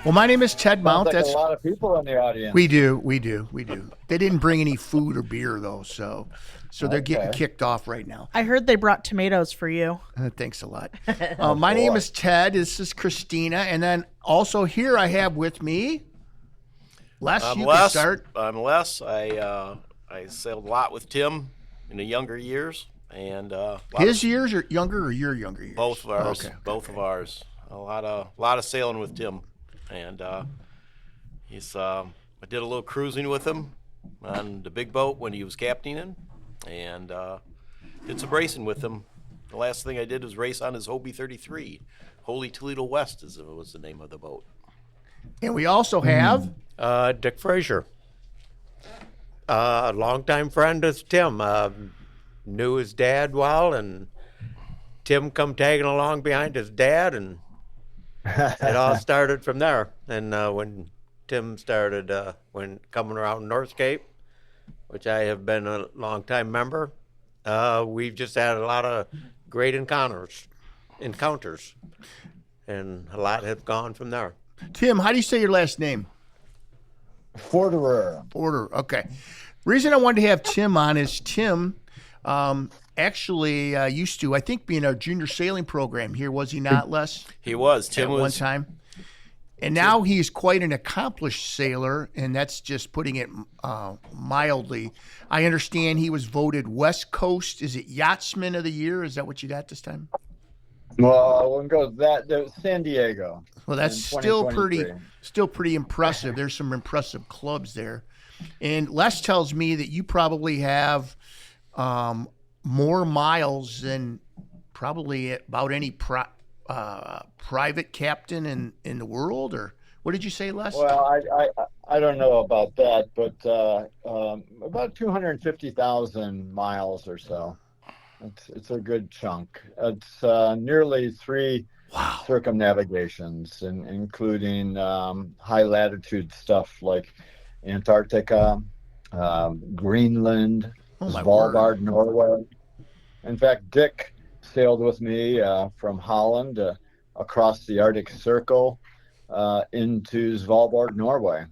Well, my name is Ted Sounds Mount. like That's a lot of people in the audience. we do. They didn't bring any food or beer though, so they're getting Okay. kicked off right now. I heard they brought tomatoes for you. Thanks a lot. My name boy. is Ted. This is Christina, and then also here I have with me Les. I'm You Les. can start. I'm Les. I sailed a lot with Tim in the younger years, and His years are younger or your younger years? both of ours. Okay. Both of ours. A lot of sailing with Tim, and I did a little cruising with him on the big boat when he was captaining, and did some racing with him. The last thing I did was race on his Hobie 33. Holy Toledo West was the name of the boat. And we also have Dick Frazier, a longtime friend of Tim. Knew his dad well, and Tim come tagging along behind his dad, and it all started from there. And when Tim started when coming around North Cape, which I have been a longtime member, we've just had a lot of great encounters, and a lot have gone from there. Tim. How do you say your last name? Forderer. Order. Okay. Reason I wanted to have Tim on is Tim actually used to, I think, be in our junior sailing program here. Was he not, Les? He was. Tim At was one time. And now he's quite an accomplished sailor, and that's just putting it mildly. I understand he was voted West Coast, is it Yachtsman of the Year? Is that what you got this time? Well, I wouldn't go that. San Diego. Well, that's in still 2023. pretty impressive. There's some impressive clubs there. And Les tells me that you probably have more miles than probably about any private captain in the world, or what did you say, Les? Well, I don't know about that, but about 250,000 miles or so. It's a good chunk. It's nearly 3 circumnavigations, including high latitude stuff like Antarctica, Greenland, Svalbard, Norway. In fact, Dick sailed with me from Holland across the Arctic Circle into Svalbard, Norway.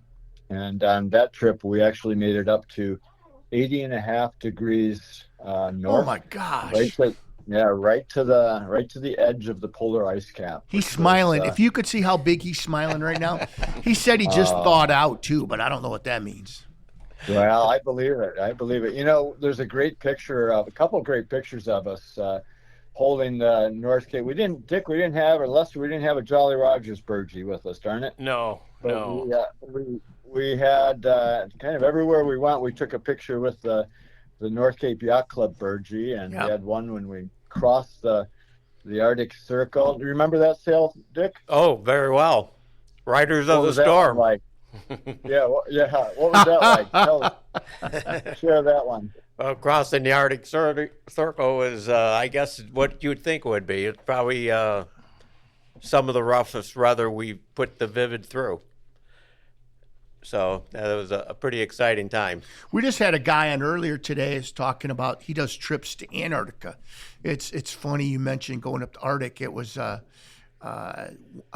And on that trip, we actually made it up to 80.5 degrees north. Oh my gosh! Right to the edge of the polar ice cap. He's smiling. If you could see how big he's smiling right now, he said he just thawed out too, but I don't know what that means. Well, I believe it. You know, there's a couple of great pictures of us holding the North Cape. We didn't have a Jolly Rogers Burgee with us, darn it. no. We had kind of everywhere we went. We took a picture with the North Cape Yacht Club Burgee, and we had one when we crossed the Arctic Circle. Do you remember that sail, Dick? Oh, very well. Riders of What the was that Storm. one like? What was that like? Share that one. Crossing the Arctic Circle is, I guess, what you'd think it would be. It's probably some of the roughest weather we put the Vivid through. So that was a pretty exciting time. We just had a guy on earlier today is talking about he does trips to Antarctica. It's funny you mentioned going up to Arctic. It was a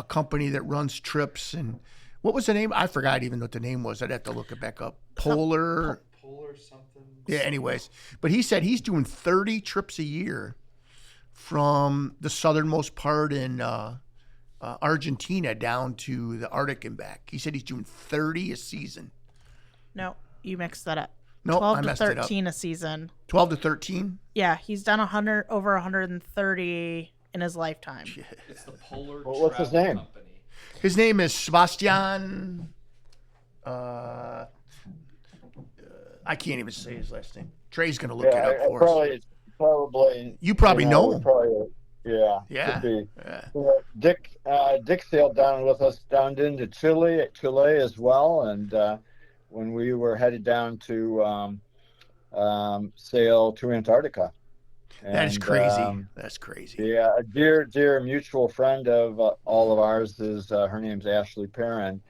company that runs trips, and what was the name? I forgot even what the name was. I'd have to look it back up. Polar something. Yeah. Anyways, but he said he's doing 30 trips a year from the southernmost part in Argentina down to the Arctic and back. He said he's doing 30 a season. No, you mixed that up. No, 12 I to messed it up. 13 a season. 12 to 13? Yeah, he's done over 130 in his lifetime. It's the Polar What's his Travel name? Company. His name is Sebastian. I can't even say his last name. Trey's going to look it up for us. Probably. You probably know him. Yeah. Could be. Yeah. Dick sailed down with us down into Chile as well, and when we were headed down to sail to Antarctica. That is crazy. That's crazy. Yeah, a dear mutual friend of all of ours is her name's Ashley Perrin.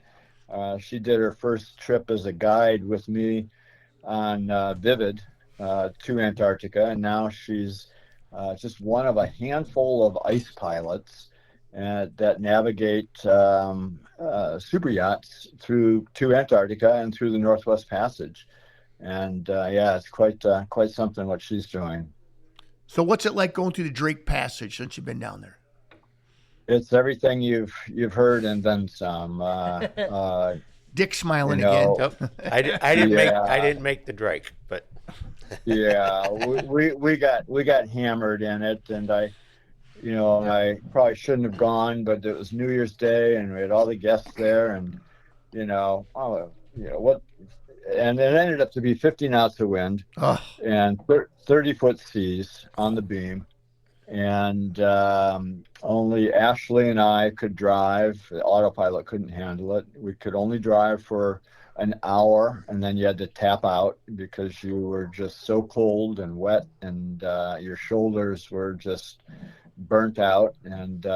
She did her first trip as a guide with me on Vivid to Antarctica, and now she's just one of a handful of ice pilots, that navigate super yachts to Antarctica and through the Northwest Passage. And yeah, it's quite something what she's doing. So what's it like going through the Drake Passage since you've been down there? It's everything you've heard and then some. Dick smiling You know, again. Nope. I didn't make the Drake, but yeah, we got hammered in it, and I probably shouldn't have gone, but it was New Year's Day, and we had all the guests there, and what, and it ended up to be 50 knots of wind Oh, and 30-foot seas on the beam, and only Ashley and I could drive. The autopilot couldn't handle it. We could only drive for an hour, and then you had to tap out because you were just so cold and wet, and your shoulders were just burnt out, and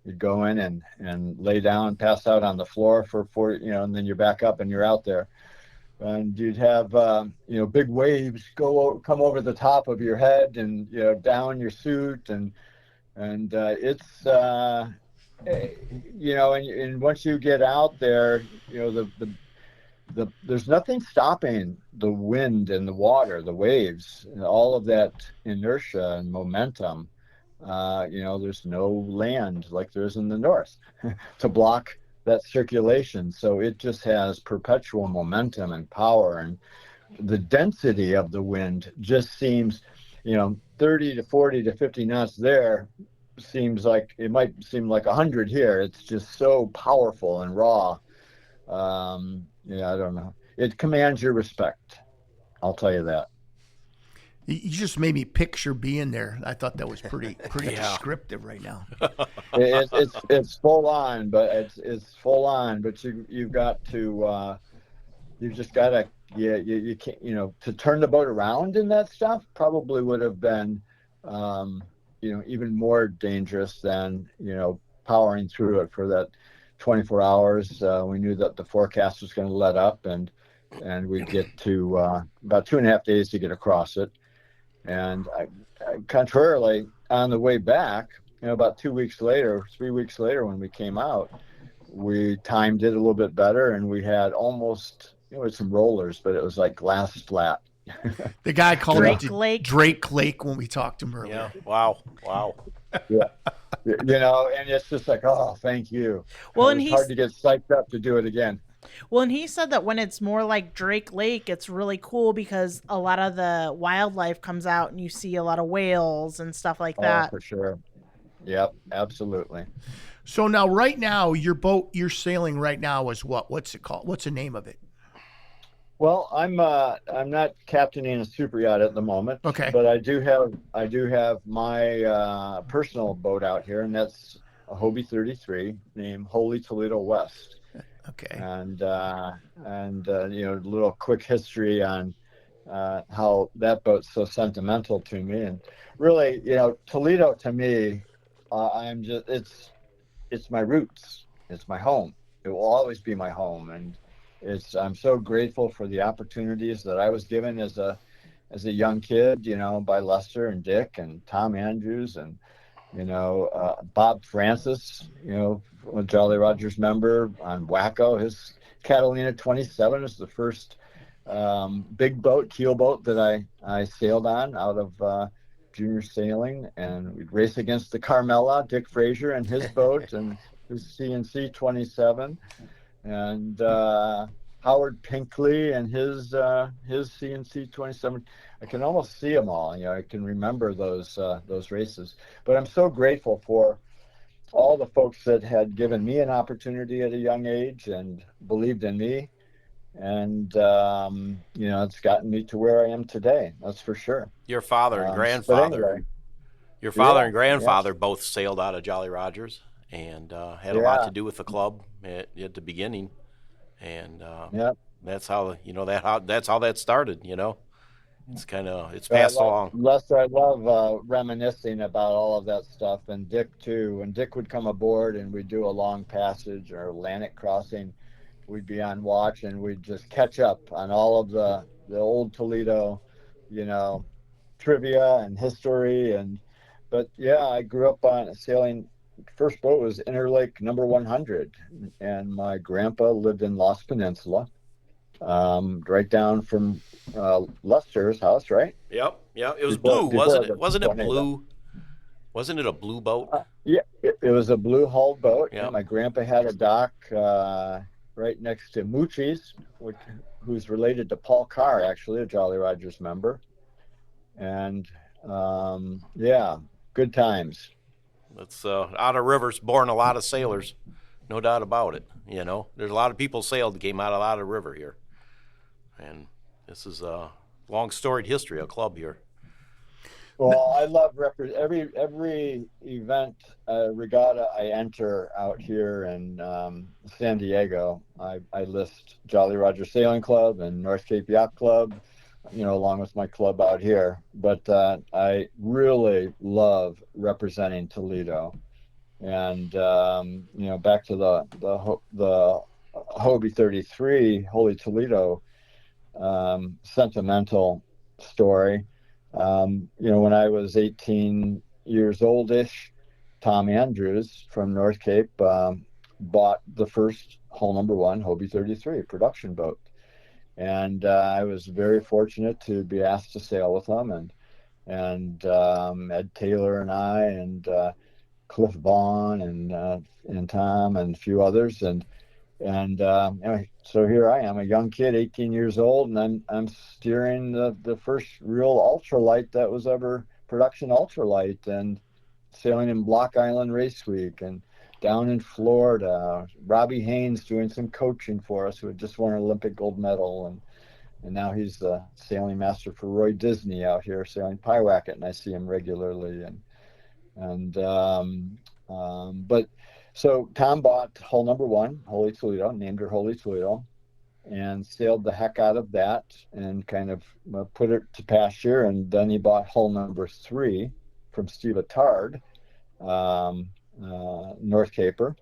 you'd go in and lay down and pass out on the floor for 40, and then you're back up and you're out there. And you'd have big waves come over the top of your head and down your suit, and it's and once you get out there, there's nothing stopping the wind and the water, the waves, and all of that inertia and momentum. There's no land like there is in the north to block that circulation. So it just has perpetual momentum and power, and the density of the wind just seems, 30 to 40 to 50 knots there seems like it might seem like 100 here. It's just so powerful and raw. I don't know. It commands your respect. I'll tell you that. you just made me picture being there. I thought that was pretty descriptive right now. It's full on, but it's full on. But you've got to you've just got to you can't to turn the boat around in that stuff probably would have been even more dangerous than powering through it for that 24 hours. We knew that the forecast was going to let up, and we'd get to about 2.5 days to get across it. And contrarily, on the way back, about 3 weeks later, when we came out, we timed it a little bit better, and we had almost, with some rollers, but it was like last flat. The guy called Drake it Lake. Drake Lake when we talked to him earlier. Yeah. Wow. Yeah. And it's just like, oh, thank you. Well, It's hard to get psyched up to do it again. Well, and he said that when it's more like Drake Lake, it's really cool because a lot of the wildlife comes out and you see a lot of whales and stuff like that. Oh, for sure. Yep, absolutely. So now, right now, your boat you're sailing right now is what? What's it called? What's the name of it? Well, I'm not captaining a super yacht at the moment. Okay. But I do have my personal boat out here, and that's a Hobie 33 named Holy Toledo West. Okay. And a little quick history on how that boat's so sentimental to me. And really, Toledo to me, it's my roots. It's my home. It will always be my home, and I'm so grateful for the opportunities that I was given as a young kid, by Lester and Dick and Tom Andrews and Bob Francis, a Jolly Rogers member on Wacko. His Catalina 27 is the first big boat, keel boat that I sailed on out of junior sailing, and we'd race against the Carmela, Dick Frazier and his boat, and his CNC 27, and Howard Pinkley and his CNC 27. I can almost see them all. I can remember those races. But I'm so grateful for all the folks that had given me an opportunity at a young age and believed in me, and it's gotten me to where I am today. That's for sure. Your father and grandfather. Your father and grandfather both sailed out of Jolly Rogers and had a lot to do with the club at the beginning, and that's how that's how that started. It's passed along. Lester, I love reminiscing about all of that stuff, and Dick too. When Dick would come aboard and we'd do a long passage or Atlantic crossing, we'd be on watch and we'd just catch up on all of the old Toledo, trivia and history. But yeah, I grew up on sailing first boat was Interlake number 100, and my grandpa lived in Lost Peninsula, right down from Lester's house, right? Yep. It was Before, blue, before wasn't it? the Wasn't it tornado. blue? Wasn't it a blue boat? Yeah, it was a blue hulled boat. Yeah. And my grandpa had a dock right next to Moochie's, who's related to Paul Carr, actually, a Jolly Rogers member. And yeah, good times. It's Ottawa River's born a lot of sailors, no doubt about it. You know, there's a lot of people sailed that came out of Ottawa River here, and this is a long storied history of club here. Well, I love every event regatta I enter out here in San Diego. I list Jolly Roger Sailing Club and North Cape Yacht Club, along with my club out here. But I really love representing Toledo, and back to the Hobie 33 Holy Toledo sentimental story. When I was 18 years oldish, Tom Andrews from North Cape bought the first hull number 1 Hobie 33 production boat. And I was very fortunate to be asked to sail with him, and Ed Taylor and I, and Cliff Vaughn and Tom and a few others, and so here I am, a young kid, 18 years old, and I'm steering the first real ultralight that was ever production ultralight, and sailing in Block Island Race Week and down in Florida. Robbie Haynes doing some coaching for us, who had just won an Olympic gold medal, and now he's the sailing master for Roy Disney out here sailing Pyewacket, and I see him regularly. But so Tom bought hull number 1, Holy Toledo, named her Holy Toledo, and sailed the heck out of that and kind of put it to pasture. And then he bought hull number 3 from Steve Attard, North Caper.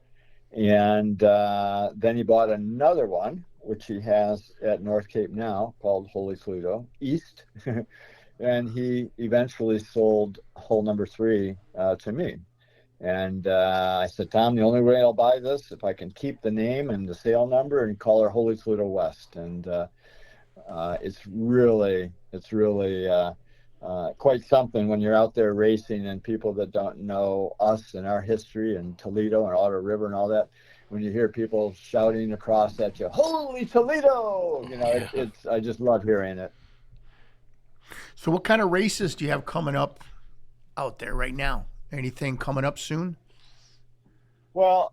And then he bought another one, which he has at North Cape now, called Holy Toledo East. And he eventually sold hull number 3 to me. And I said, Tom, the only way I'll buy this if I can keep the name and the sale number and call her Holy Toledo West. And it's really quite something when you're out there racing and people that don't know us and our history and Toledo and Ottawa River and all that. When you hear people shouting across at you, Holy Toledo! I just love hearing it. So what kind of races do you have coming up out there right now? Anything coming up soon? Well,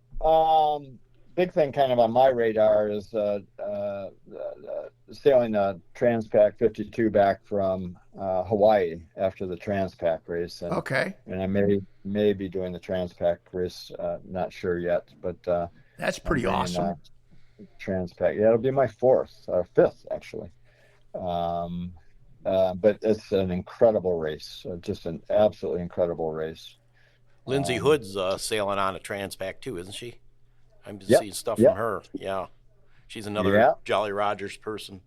big thing kind of on my radar is sailing a Transpac 52 back from Hawaii after the Transpac race. Okay. And I may be doing the Transpac race, not sure yet, but that's pretty awesome. Transpac, yeah, it'll be my 5th actually. But it's an incredible race, just an absolutely incredible race. Lindsay Hood's sailing on a Transpac too, isn't she? I'm just seeing stuff from her. Yeah, she's another Jolly Rogers person.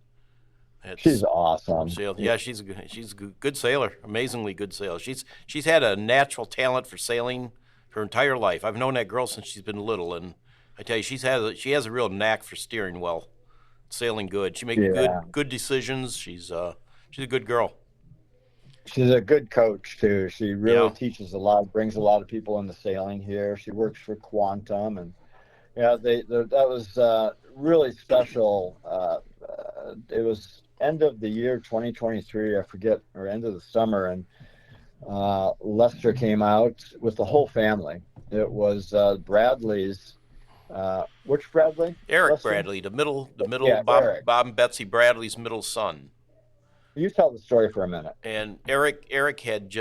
She's awesome. Yeah, she's a good sailor, amazingly good sailor. She's had a natural talent for sailing her entire life. I've known that girl since she's been little, and I tell you, she has a real knack for steering well, sailing good. She makes good decisions. She's a good girl. She's a good coach too. She really teaches a lot, brings a lot of people into sailing here. She works for Quantum, and that was really special. It was end of the year 2023, I forget, or end of the summer, and Lester came out with the whole family. It was Bradley's. Which Bradley? Eric Lester? Bradley, the middle Eric. Bob and Betsy Bradley's middle son. You tell the story for a minute. And Eric had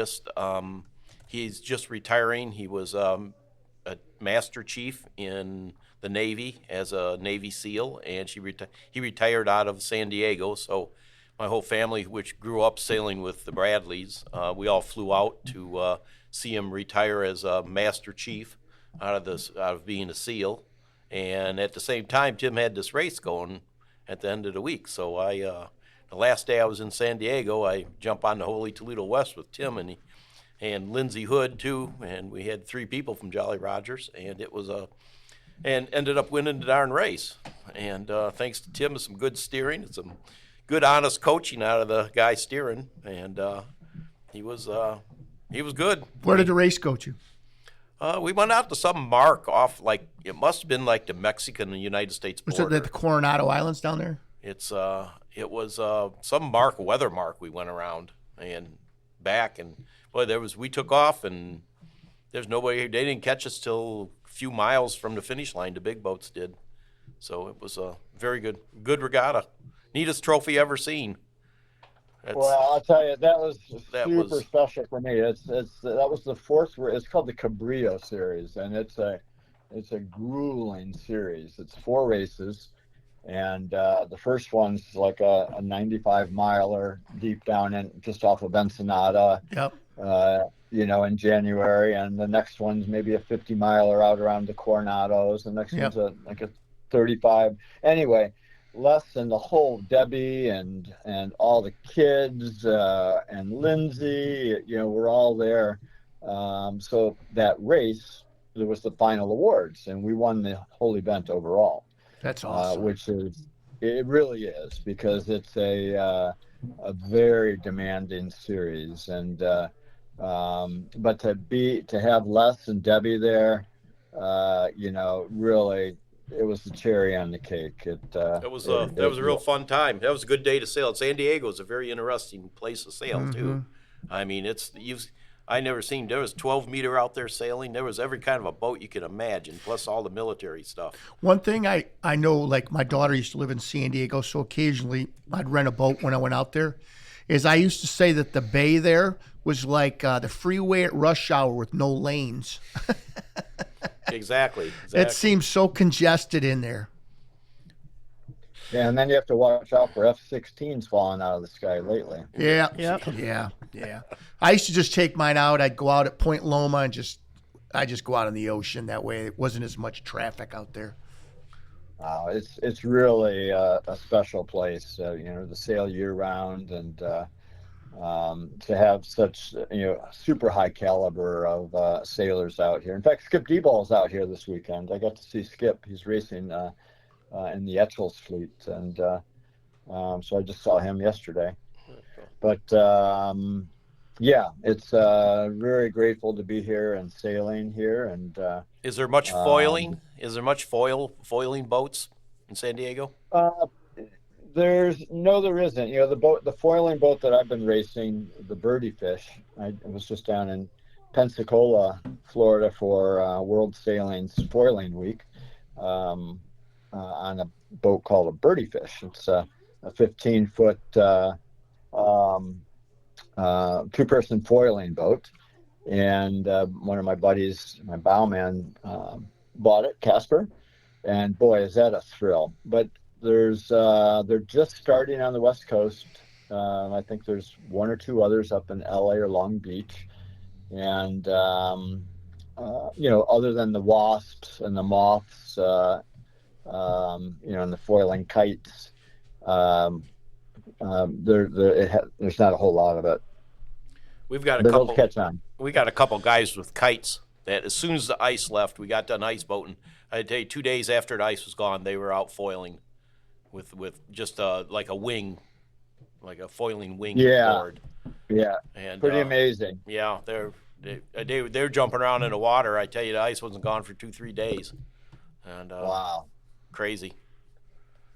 he's just retiring. He was a master chief in the Navy as a Navy SEAL, and he retired out of San Diego. So my whole family, which grew up sailing with the Bradleys, we all flew out to see him retire as a master chief out of being a SEAL. And at the same time, Tim had this race going at the end of the week. So the last day I was in San Diego, I jumped on the Holy Toledo West with Tim, and and Lindsey Hood too, and we had 3 people from Jolly Rogers, and it was and ended up winning the darn race. And thanks to Tim, some good steering and some good, honest coaching out of the guy steering, and he was good. Where did the race go to? We went out to some mark off, like, it must have been like the Mexican and United States border. Was it at the Coronado Islands down there? It was some mark, weather mark. We went around and back, and boy, we took off, and there's nobody. They didn't catch us till a few miles from the finish line. The big boats did, so it was a very good regatta. Neatest trophy ever seen. Well, I'll tell you, that was super special for me. That was the 4th. It's called the Cabrillo series, and it's a grueling series. It's 4 races. And the first one's like a 95 miler deep down in just off of Ensenada. Yep. In January, and the next one's maybe a 50 miler out around the Coronados. The next one's like a 35. Anyway, Les and the whole Debbie and all the kids and Lindsay, we're all there. So that race, there was the final awards, and we won the whole event overall. That's awesome. It really is, because it's a very demanding series, and but to have Les and Debbie there, really, it was the cherry on the cake. That was a real fun time. That was a good day to sail. San Diego is a very interesting place to sail too. I mean, I never seen. There was 12-meter out there sailing. There was every kind of a boat you could imagine, plus all the military stuff. One thing I know, like my daughter used to live in San Diego, so occasionally I'd rent a boat when I went out there, is I used to say that the bay there was like the freeway at rush hour with no lanes. Exactly. It seems so congested in there. Yeah, and then you have to watch out for F-16s falling out of the sky lately. Yeah. I used to just take mine out. I'd go out at Point Loma and I just go out in the ocean. That way it wasn't as much traffic out there. It's really a special place, to sail year round, and to have such super high caliber of sailors out here. In fact, Skip Deball's out here this weekend. I got to see Skip. He's racing in the Etchells fleet, and so I just saw him yesterday. But it's very grateful to be here and sailing here. And is there much foiling? Is there much foiling boats in San Diego? There isn't. The foiling boat that I've been racing, the Birdie Fish. I was just down in Pensacola, Florida for World Sailing's Foiling Week. On a boat called a Birdie Fish. It's a 15-foot two-person foiling boat, and one of my buddies, my bowman, bought it, Casper, and boy, is that a thrill. But they're just starting on the West Coast. I think there's 1 or 2 others up in LA or Long Beach, and other than the wasps and the moths, and the foiling kites, there's not a whole lot of it. We've got a couple catch on. We got a couple guys with kites that as soon as the ice left, we got done ice boating. I'd tell you, 2 days after the ice was gone, they were out foiling with just like a wing, like a foiling wing board. Yeah, and pretty amazing. Yeah, they're jumping around in the water. I tell you, the ice wasn't gone for 2-3 days, and wow. Crazy.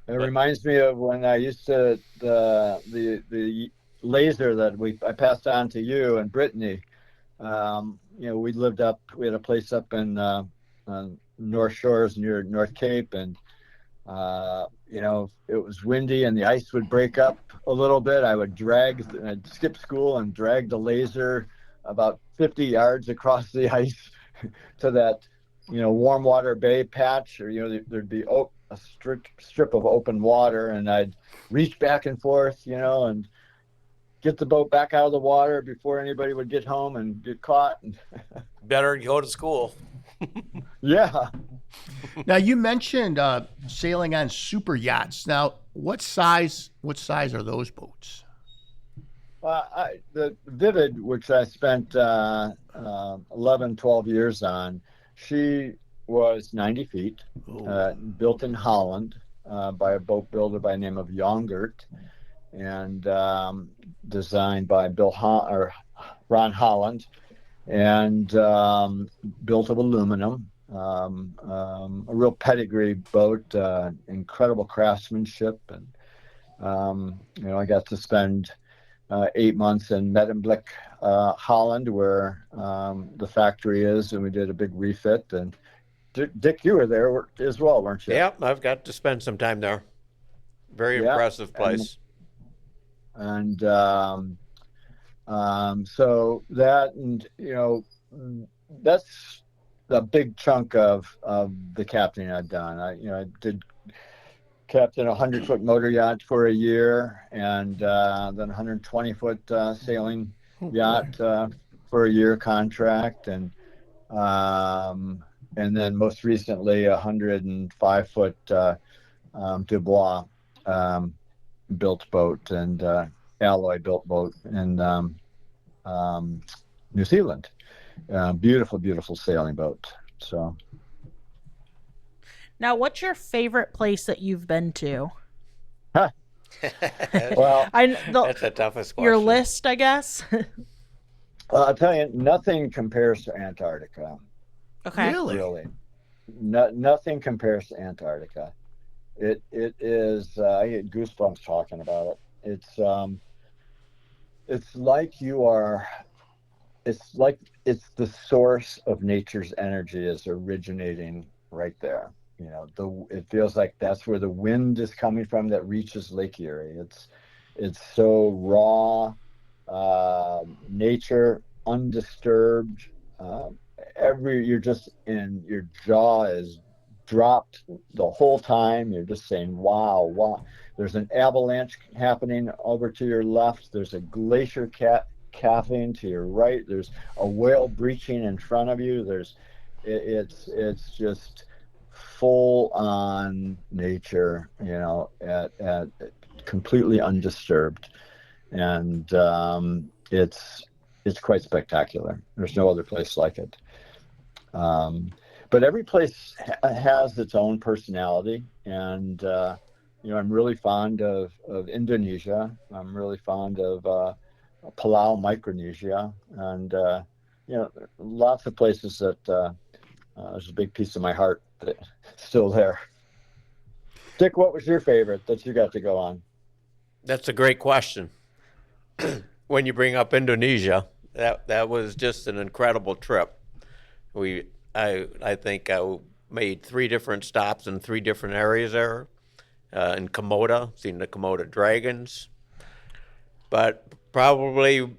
It reminds me of when I used to the laser that I passed on to you and Brittany. We had a place up in North Shores near North Cape, and it was windy and the ice would break up a little bit. I'd skip school and drag the laser about 50 yards across the ice to that warm water bay patch, or there'd be a strip of open water, and I'd reach back and forth, and get the boat back out of the water before anybody would get home and get caught. Better go to school. Yeah. Now you mentioned sailing on super yachts. Now, what size are those boats? The Vivid, which I spent 11, 12 years on, she was 90 feet, built in Holland by a boat builder by the name of Jongert, and designed by Ron Holland, and built of aluminum. A real pedigree boat, incredible craftsmanship, and I got to spend 8 months in Medemblik, Holland, where the factory is, and we did a big refit. And Dick, you were there as well, weren't you? Yep, I've got to spend some time there. Very impressive place. And so that, and that's a big chunk of the captaining I've done. I did captain a 100-foot motor yacht for a year, and then a 120-foot sailing yacht for a year contract, and then most recently a 105-foot Dubois built boat and alloy built boat in New Zealand. Beautiful, beautiful sailing boat. So. Now, what's your favorite place that you've been to? Well, that's the toughest question. Your list, I guess. I'll tell you, nothing compares to Antarctica. Okay. Really, nothing compares to Antarctica. It is. I get goosebumps talking about it. It's like you are. It's like it's the source of nature's energy is originating right there. It feels like that's where the wind is coming from that reaches Lake Erie. It's so raw, nature undisturbed. You're just in, your jaw is dropped the whole time. You're just saying, wow. There's an avalanche happening over to your left. There's a glacier calving to your right. There's a whale breaching in front of you. It's just full on nature, at completely undisturbed, and it's quite spectacular. There's no other place like it. But every place has its own personality, and I'm really fond of Indonesia. I'm really fond of Palau, Micronesia, and lots of places that there's a big piece of my heart that's still there. Dick, what was your favorite that you got to go on? That's a great question. When you bring up Indonesia, that was just an incredible trip. I think I made 3 different stops in 3 different areas there. In Komodo, seen the Komodo dragons. But probably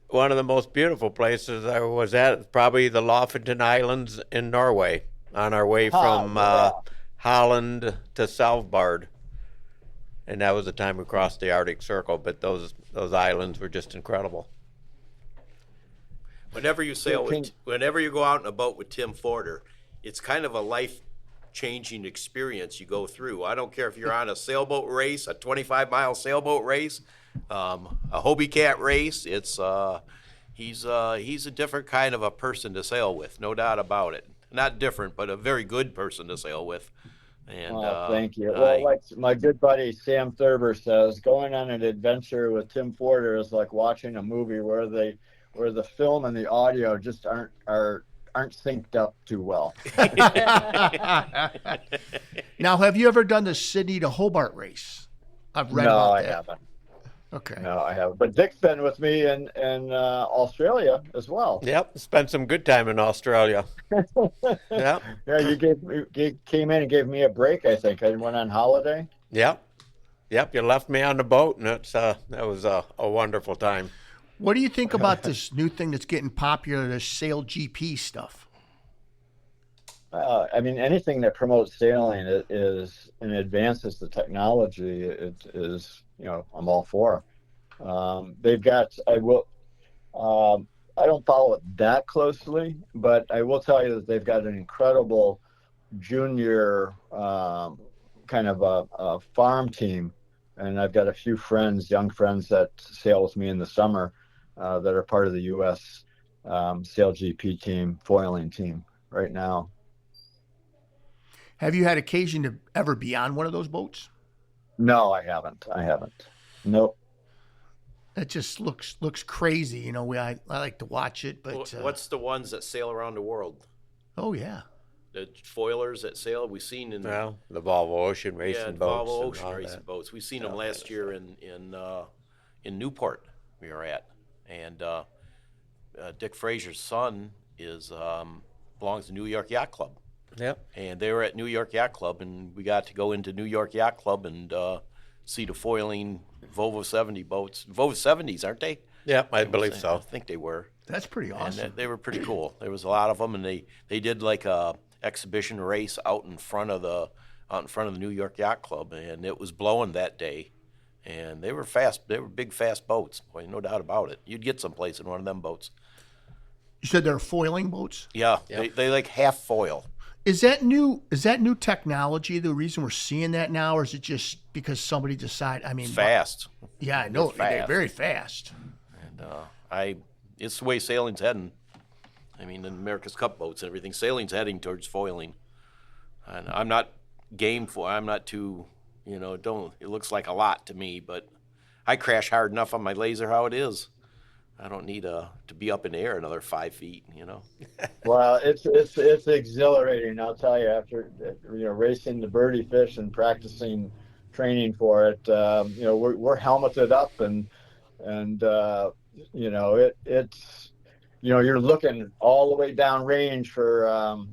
one of the most beautiful places I was at, probably the Lofoten Islands in Norway, on our way from Holland to Svalbard. And that was the time we crossed the Arctic Circle, but those islands were just incredible. Whenever you go out in a boat with Tim Forderer, it's kind of a life-changing experience you go through. I don't care if you're on a sailboat race, a 25-mile sailboat race, a Hobie Cat race. He's a different kind of a person to sail with, no doubt about it. Not different, but a very good person to sail with. And thank you. Well, like my good buddy Sam Thurber says, going on an adventure with Tim Forderer is like watching a movie where the film and the audio just aren't synced up too well. Now, have you ever done the Sydney to Hobart race? I've read about that. No, I haven't. Okay. No, I haven't. But Dick's been with me in Australia as well. Yep, spent some good time in Australia. Yep. Yeah, you came in and gave me a break, I think. I went on holiday. Yep, you left me on the boat, and that was a wonderful time. What do you think about this new thing that's getting popular, the Sail GP stuff? Anything that promotes sailing is and advances the technology. It is, I'm all for. They've got. I don't follow it that closely, but I will tell you that they've got an incredible junior kind of a farm team and I've got a few friends, young friends that sail with me in the summer that are part of the U.S. Sail GP team, foiling team right now. Have you had occasion to ever be on one of those boats? No, I haven't. Nope. That just looks crazy. You know, I like to watch it, but What's the ones that sail around the world? oh yeah, The foilers that sail. We've seen in Well, the Volvo Ocean racing boats. Volvo and Ocean all racing that. boats. We've seen them last year in Newport. We were at, and Dick Fraser's son belongs to New York Yacht Club, Yep. and they were at New York Yacht Club, and we got to go into New York Yacht Club and see the foiling Volvo 70 boats. Volvo 70s, aren't they? Yep, I believe I so. think they were. that's pretty And awesome. they were pretty cool. There was a lot of them, and they did like a exhibition race out in front of the New York Yacht Club, and it was blowing that day. And they were fast. They were big, fast boats. Boy, no doubt about it. You'd get someplace in one of them boats. You said they're foiling boats. Yeah, Yep. they like half foil. Is that new? Is that new technology? The reason we're seeing that now, or is it just because somebody decided? I mean, It's fast, yeah, I know It's they're fast. very fast. and it's the way sailing's heading. I mean, in America's Cup boats and everything, sailing's heading towards foiling. And I'm not I'm not too, it looks like a lot to me, but I crash hard enough on my laser how it is. I don't need to be up in the air another 5 feet, Well, it's exhilarating. I'll tell you. After racing the birdie fish and practicing training for it, we're helmeted up and it's you're looking all the way down range for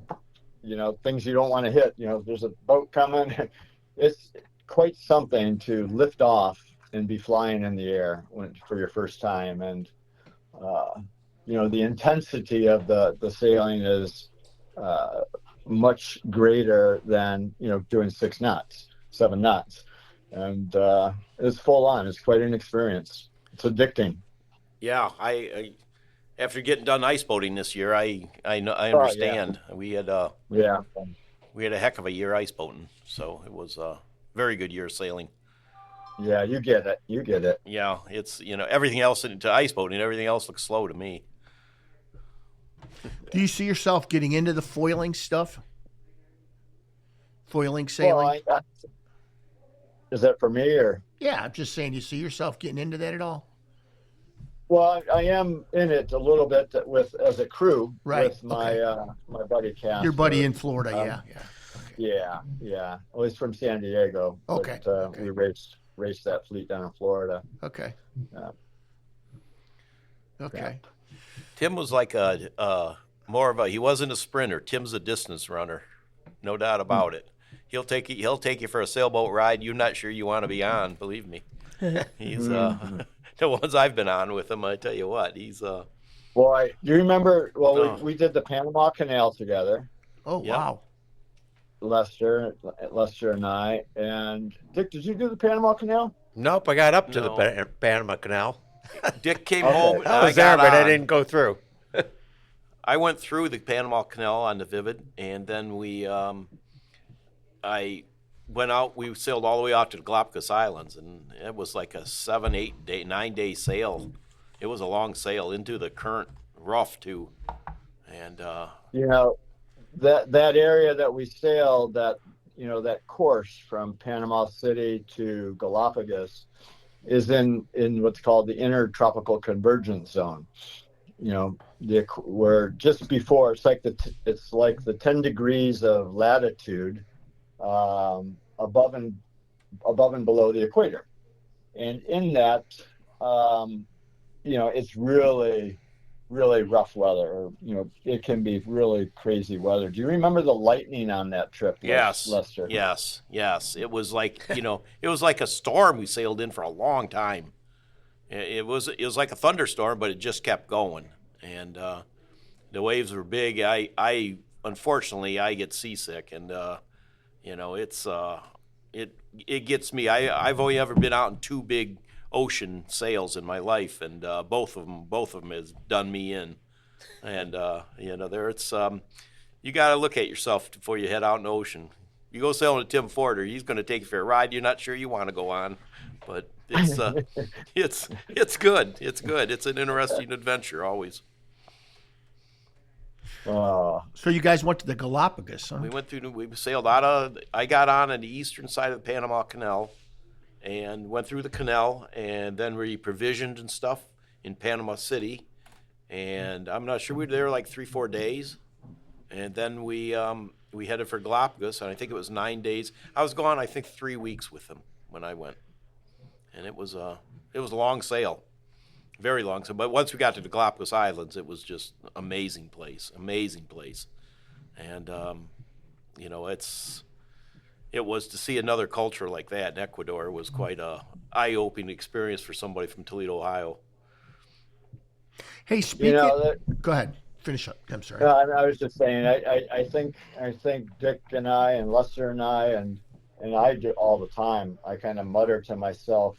things you don't want to hit. There's a boat coming. It's quite something to lift off and be flying in the air for your first time, and the intensity of the sailing is much greater than doing 6 knots, 7 knots, and it's full on. It's quite an experience. It's addicting. Yeah, I after getting done ice boating this year, I understand. We had a heck of a year ice boating, so it was a very good year sailing. Yeah, you get it. Yeah, it's everything else to ice boating, everything else looks slow to me. Do you see yourself getting into the foiling stuff? Foiling sailing? Well, is that for me or? Yeah, I'm just saying. Do you see yourself getting into that at all? Well, I am in it a little bit as a crew Right, with my my buddy Cass. Your buddy in Florida, yeah. Yeah. Well, he's from San Diego. Okay, But, okay. We raced that fleet down in Florida. Okay. Okay. Tim was like he wasn't a sprinter. Tim's a distance runner, no doubt about it. He'll take you for a sailboat ride you're not sure you want to be on. Believe me, he's the ones I've been on with him. I tell you what, he's Well, do you remember? Well, No. we did the Panama Canal together, Oh, Yeah. wow. Lester and I. And Dick, did you do the Panama Canal? Nope, I got up to No. the Panama Canal. Dick came Okay. home. And I was got there, but I on. didn't go through. I went through the Panama Canal on the Vivid, and then I went out. We sailed all the way out to the Galapagos Islands, and it was like a 7, 8 day, 9 day sail. It was a long sail into the current rough too, and that area that we sailed, that course from Panama City to Galapagos is in what's called the intertropical convergence zone. We're just before, it's like the 10 degrees of latitude above and below the equator, and in that it's really rough weather. It can be really crazy weather. Do you remember the lightning on that trip? yes, Lester. yes. It was like it was like a storm we sailed in for a long time. It was like a thunderstorm, but it just kept going, and the waves were big. I unfortunately I get seasick, and it gets me. I've only ever been out in 2 big ocean sails in my life, and both of them has done me in. And you got to look at yourself before you head out in the ocean. You go sailing with Tim Forderer, he's going to take you for a ride you're not sure you want to go on. but it's good. It's good. It's an interesting adventure always. So you guys went to the Galapagos, huh? We sailed out of. I got on the eastern side of the Panama Canal, and went through the canal, and then we provisioned and stuff in Panama City, and I'm not sure we were there like 3-4 days, and then we headed for Galapagos, and I think it was 9 days. I was gone, I think 3 weeks with them when I went, and it was a long sail. Very long. So, but once we got to the Galapagos Islands, it was just amazing place. And, it was to see another culture like that in Ecuador was quite a eye-opening experience for somebody from Toledo, Ohio. Hey, speaking. Go ahead. Finish up. I'm sorry. No, I was just saying. I think Dick and I and Lester and I do all the time. I kind of mutter to myself,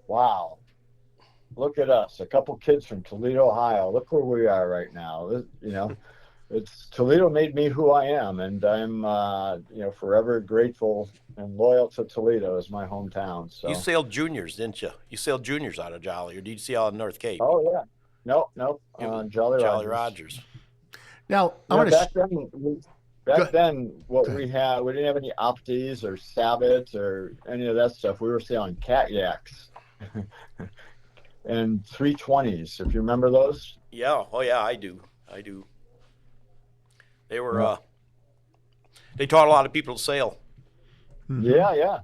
wow. Look at us, a couple kids from Toledo, Ohio. Look where we are right now. It's Toledo made me who I am, and I'm forever grateful and loyal to Toledo as my hometown. So you sailed juniors, didn't you? You sailed juniors out of Jolly, or did you sail out of North Cape? Oh yeah, nope. Jolly Rogers. Now I want to. Back then, we didn't have any Opties or Sabbats or any of that stuff. We were sailing cat yaks. And 320s, if you remember those. Yeah. Oh yeah, I do. They were. They taught a lot of people to sail. Mm-hmm. Yeah.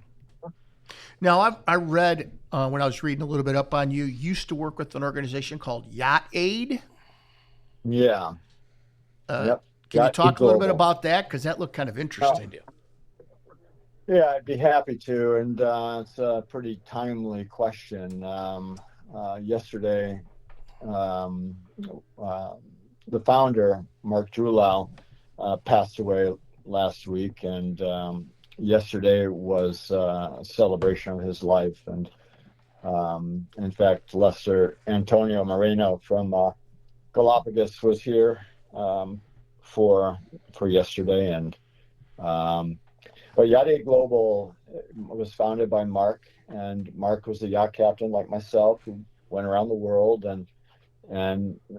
Now I read when I was reading a little bit up on you. You used to work with an organization called Yacht Aid. Yeah. Yep. Can you talk a little bit about that? Because that looked kind of interesting. Yeah, I'd be happy to, and it's a pretty timely question. Yesterday, the founder, Mark Julau, passed away last week, and yesterday was a celebration of his life. And in fact, Lester Antonio Moreno from Galapagos was here for yesterday, and but Yacht Global was founded by Mark. And Mark was a yacht captain like myself who went around the world and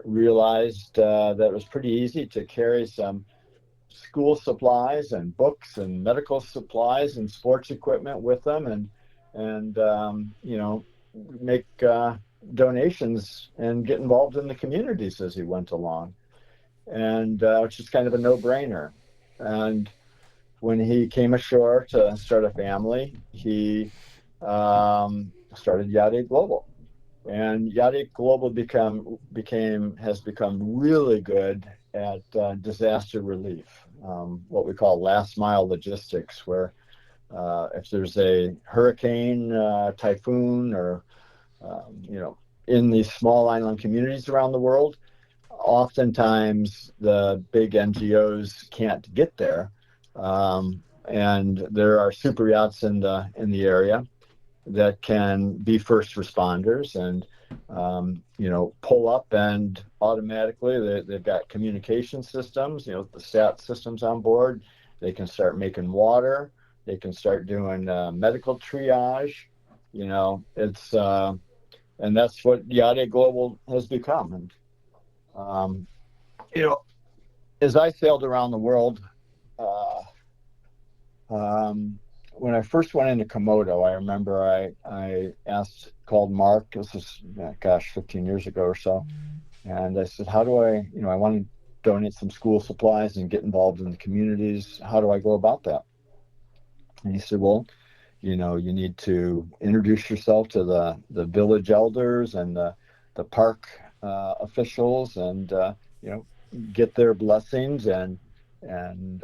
realized that it was pretty easy to carry some school supplies and books and medical supplies and sports equipment with them and make donations and get involved in the communities as he went along. And it's just kind of a no-brainer. And when he came ashore to start a family, he started Yacht Global, and Yacht Global has become really good at disaster relief, what we call last mile logistics, where if there's a hurricane, typhoon, or in these small island communities around the world, oftentimes the big NGOs can't get there, and there are super yachts in the area that can be first responders and pull up, and automatically they've got communication systems, the SAT systems on board. They can start making water. They can start doing medical triage. It's and that's what Yacht Global has become. And as I sailed around the world, when I first went into Komodo, I remember I called Mark. This is 15 years ago or so, and I said, how do I want to donate some school supplies and get involved in the communities. How do I go about that? And he said, well, you need to introduce yourself to the village elders and the park officials, and get their blessings and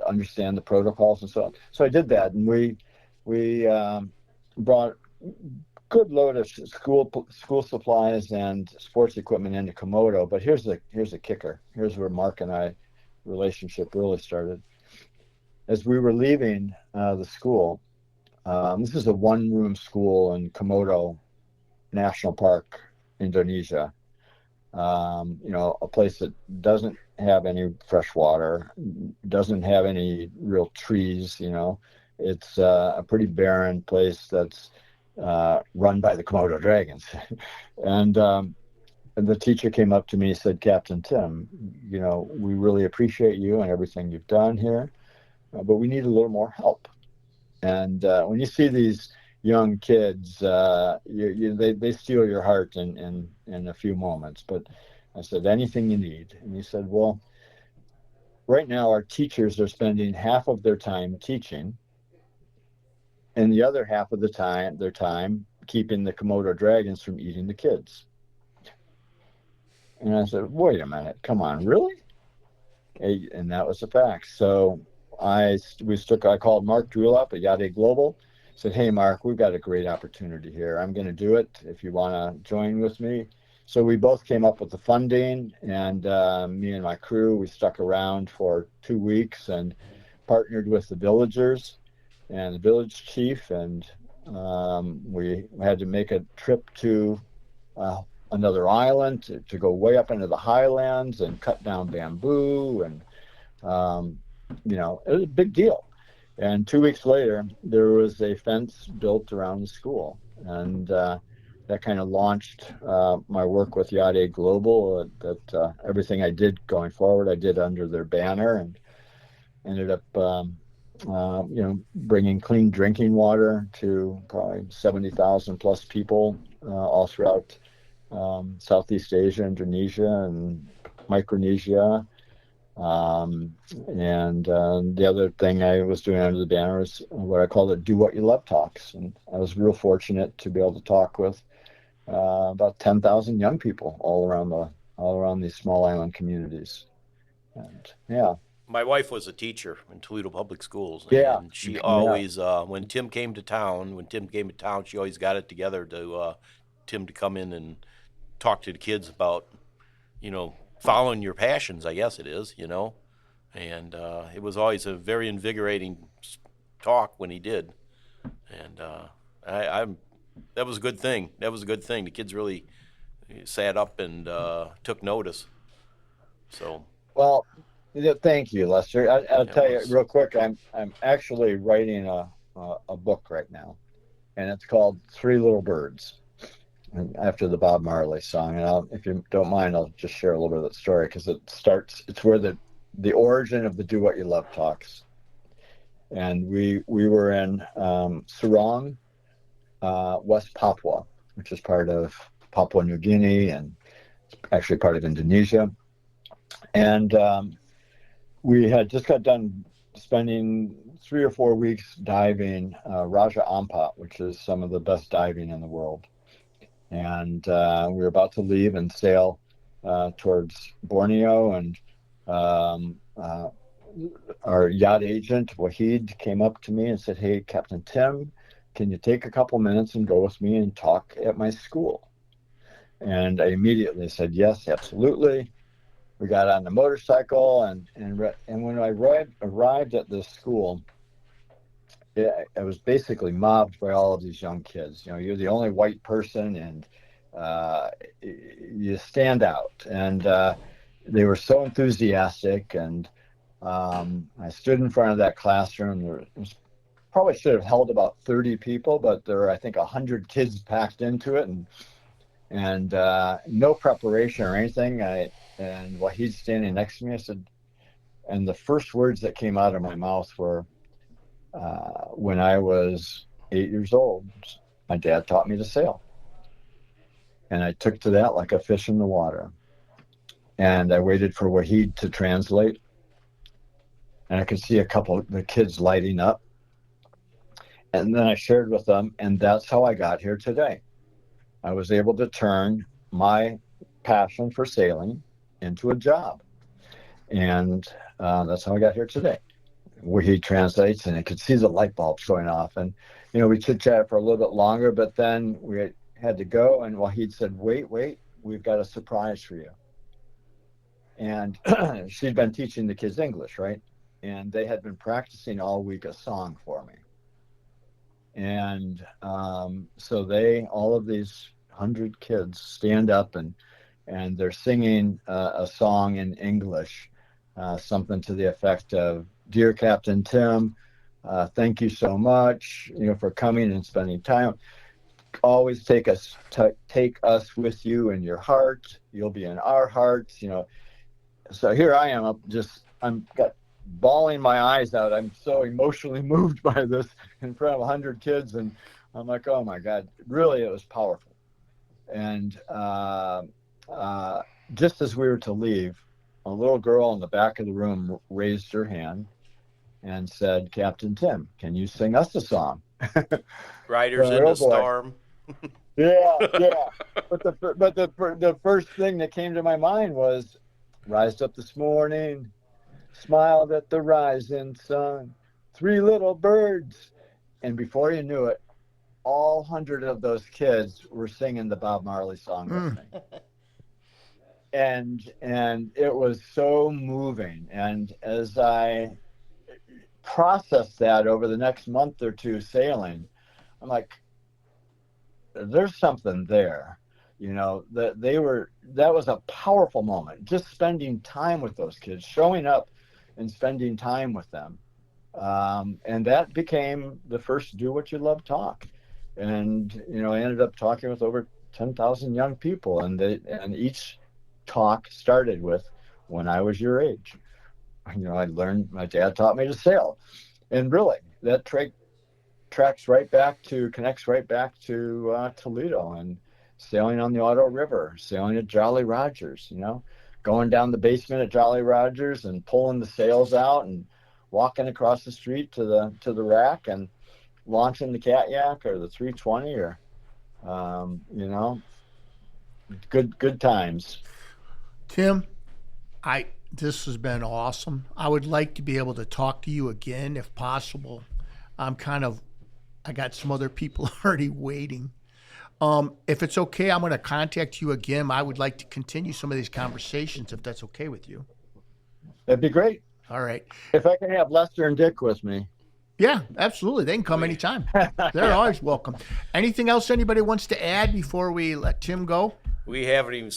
understand the protocols and so on. So I did that, and we brought a good load of school supplies and sports equipment into Komodo. But here's the kicker. Here's where Mark and I relationship really started. As we were leaving the school, this is a one-room school in Komodo National Park, Indonesia. A place that doesn't have any fresh water, doesn't have any real trees. It's a pretty barren place that's run by the Komodo dragons. And the teacher came up to me and said, Captain Tim, we really appreciate you and everything you've done here, but we need a little more help. And when you see these young kids, they steal your heart in a few moments. But I said, anything you need. And he said, well, right now our teachers are spending half of their time teaching and the other half of their time keeping the Komodo dragons from eating the kids. And I said, wait a minute, come on, really? And that was the fact. So I called Mark Drewell up at Yade Global, said, hey, Mark, we've got a great opportunity here. I'm going to do it if you want to join with me. So we both came up with the funding, and me and my crew, we stuck around for 2 weeks and partnered with the villagers and the village chief, and we had to make a trip to another island to go way up into the highlands and cut down bamboo, and it was a big deal. And 2 weeks later, there was a fence built around the school, and that kind of launched my work with Yade Global. That everything I did going forward, I did under their banner, and ended up bringing clean drinking water to probably 70,000 plus people all throughout Southeast Asia, Indonesia, and Micronesia. And the other thing I was doing under the banner is what I call the Do What You Love talks. And I was real fortunate to be able to talk with about 10,000 young people all around these small island communities. And yeah. My wife was a teacher in Toledo Public Schools. Yeah. And she always, when Tim came to town, she always got it together to Tim to come in and talk to the kids about, following your passions, I guess it is, And it was always a very invigorating talk when he did. And that was a good thing. The kids really sat up and took notice. So. Well, thank you, Lester. I'll tell you real quick. I'm actually writing a book right now, and it's called Three Little Birds, after the Bob Marley song. And if you don't mind, I'll just share a little bit of that story, because it's where the origin of the Do What You Love talks. And we were in Sarong, West Papua, which is part of Papua New Guinea and actually part of Indonesia. And we had just got done spending 3 or 4 weeks diving Raja Ampat, which is some of the best diving in the world. And we were about to leave and sail towards Borneo, and our yacht agent, Wahid, came up to me and said, hey, Captain Tim, can you take a couple minutes and go with me and talk at my school? And I immediately said, yes, absolutely. We got on the motorcycle, and when I arrived at this school, I was basically mobbed by all of these young kids. You're the only white person, and you stand out. And they were so enthusiastic, and I stood in front of that classroom. There was, probably should have held about 30 people, but there were, I think, 100 kids packed into it, and no preparation or anything. And while he's standing next to me, I said, and the first words that came out of my mouth were, when I was 8 years old, my dad taught me to sail. And I took to that like a fish in the water. And I waited for Wahid to translate. And I could see a couple of the kids lighting up. And then I shared with them, and that's how I got here today. I was able to turn my passion for sailing into a job. And that's how I got here today. Where he translates, and I could see the light bulbs going off. And, we chit-chatted for a little bit longer, but then we had to go. And Wahid said, wait, we've got a surprise for you. And she'd been teaching the kids English, right? And they had been practicing all week a song for me. And so all of these 100 kids stand up, and they're singing a song in English, something to the effect of, Dear Captain Tim, thank you so much, for coming and spending time. always take us with you in your heart. You'll be in our hearts, you know. So here I am, I'm bawling my eyes out. I'm so emotionally moved by this in front of 100 kids, and I'm like, oh my God, really, it was powerful. And just as we were to leave, a little girl in the back of the room raised her hand and said, Captain Tim, can you sing us a song? Riders in the Storm. Yeah. But the first thing that came to my mind was, rised up this morning, smiled at the rising sun, 3 little birds. And before you knew it, all 100 of those kids were singing the Bob Marley song with me. And it was so moving. And as I processed that over the next month or two sailing, I'm like, there's something there. You know, that was a powerful moment. Just spending time with those kids, showing up and spending time with them. And that became the first Do What You Love talk. And, you know, I ended up talking with over 10,000 young people, and each talk started with, when I was your age. You know, my dad taught me to sail. And really, that connects right back to Toledo, and sailing on the Ottawa River, sailing at Jolly Rogers, you know, going down the basement at Jolly Rogers and pulling the sails out and walking across the street to the rack and launching the Cat Yak or the 320 or, you know, good times. Tim, this has been awesome. I would like to be able to talk to you again if possible. I got some other people already waiting. If it's okay, I'm going to contact you again. I would like to continue some of these conversations if that's okay with you. That'd be great. All right. If I can have Lester and Dick with me. Yeah, absolutely. They can come anytime. They're always welcome. Anything else anybody wants to add before we let Tim go? We haven't even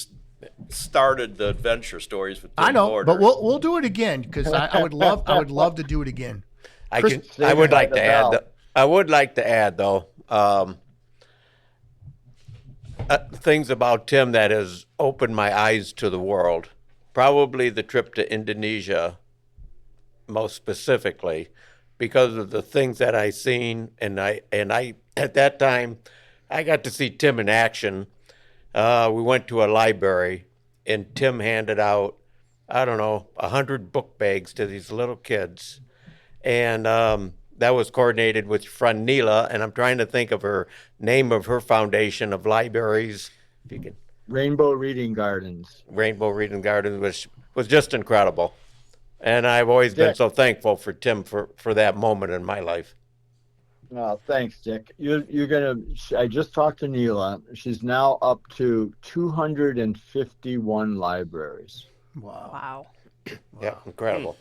started the adventure stories with Tim I know, Forderer. but we'll do it again, because I would love to do it again. I would like to add though, things about Tim that has opened my eyes to the world. Probably the trip to Indonesia, most specifically, because of the things that I seen, and I at that time I got to see Tim in action. We went to a library, and Tim handed out, 100 book bags to these little kids, and that was coordinated with friend Neela, and I'm trying to think of her name of her foundation of libraries. If you can. Rainbow Reading Gardens, which was just incredible. And I've always been so thankful for Tim for that moment in my life. Oh, thanks, Dick. I just talked to Neela. She's now up to 251 libraries. Wow. Yeah, incredible.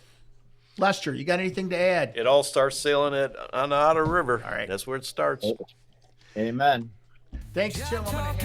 Lester, you got anything to add? It all starts sailing on the Ottawa River. All right. That's where it starts. Amen. Thanks, Tim. I'm gonna have